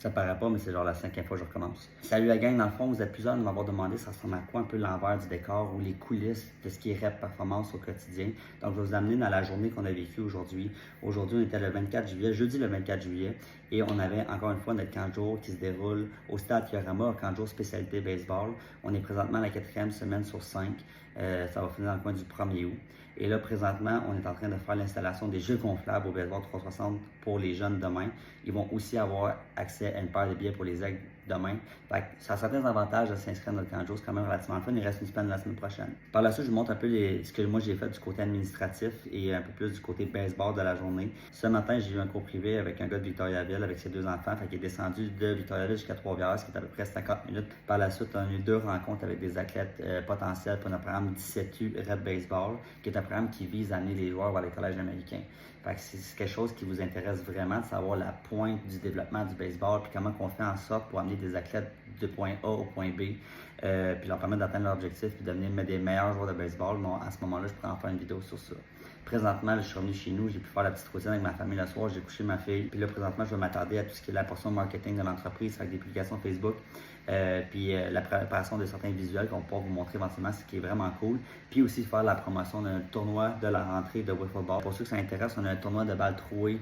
Ça paraît pas, mais c'est genre la 5e fois que je recommence. Salut la gang, dans le fond, vous êtes plusieurs à m'avoir demandé ça ressemble à quoi un peu l'envers du décor ou les coulisses de ce qui est rep performance au quotidien. Donc, je vais vous amener dans la journée qu'on a vécue aujourd'hui. Aujourd'hui, on était le 24 juillet, jeudi le 24 juillet, et on avait encore une fois notre camp de jour qui se déroule au stade Kiorama, camp de jour spécialité baseball. On est présentement à la 4e semaine sur 5. Ça va finir dans le coin du 1er août. Et là, présentement, on est en train de faire l'installation des jeux gonflables au Baseball 360 pour les jeunes demain. Ils vont aussi avoir accès à une paire de billets pour les aigles demain. Fait que ça a certains avantages de s'inscrire à notre camp de jour. C'est quand même relativement fun. Il reste une semaine la semaine prochaine. Par la suite, je vous montre un peu ce que moi j'ai fait du côté administratif et un peu plus du côté baseball de la journée. Ce matin, j'ai eu un cours privé avec un gars de Victoriaville avec ses 2 enfants. Fait qu'il est descendu de Victoriaville jusqu'à Trois-Rivières, ce qui est à peu près 50 minutes. Par la suite, on a eu 2 rencontres avec des athlètes potentiels pour notre programme 17U Red Baseball, qui est un programme qui vise à amener les joueurs vers les collèges américains. Fait que c'est quelque chose qui vous intéresse vraiment, de savoir la pointe du développement du baseball, puis comment on fait en sorte pour amener des athlètes du point A au point B, puis leur permettre d'atteindre leur objectif, puis devenir des meilleurs joueurs de baseball. Bon, à ce moment-là, je pourrais en faire une vidéo sur ça. Présentement, je suis revenu chez nous, j'ai pu faire la petite routine avec ma famille le soir, j'ai couché ma fille. Puis là, présentement, je vais m'attarder à tout ce qui est la portion marketing de l'entreprise avec des publications Facebook, puis la préparation de certains visuels qu'on pourra vous montrer éventuellement, ce qui est vraiment cool. Puis aussi faire la promotion d'un tournoi de la rentrée de wiffle ball. Pour ceux que ça intéresse, on a un tournoi de balles trouées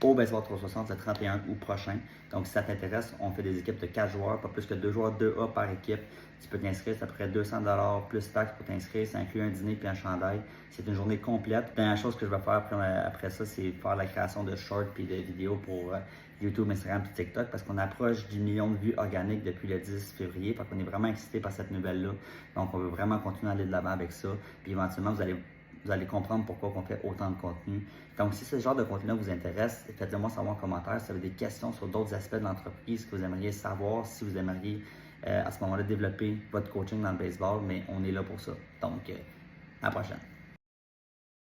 au Baseball 360 le 31 août prochain. Donc, si ça t'intéresse, on fait des équipes de 4 joueurs, pas plus que 2 joueurs 2A par équipe. Tu peux t'inscrire, c'est à peu près 200 $ plus taxes pour t'inscrire. Ça inclut un dîner puis un chandail. C'est une journée complète. La dernière chose que je vais faire après ça, c'est faire la création de shorts puis de vidéos pour YouTube, Instagram et TikTok parce qu'on approche du 1 million de vues organiques depuis le 10 février. Fait qu'on est vraiment excité par cette nouvelle-là. Donc, on veut vraiment continuer à aller de l'avant avec ça. Puis éventuellement, vous allez comprendre pourquoi on fait autant de contenu. Donc, si ce genre de contenu-là vous intéresse, faites-le moi savoir en commentaire. Si vous avez des questions sur d'autres aspects de l'entreprise que vous aimeriez savoir, si vous aimeriez à ce moment-là développer votre coaching dans le baseball, mais on est là pour ça. Donc, à la prochaine.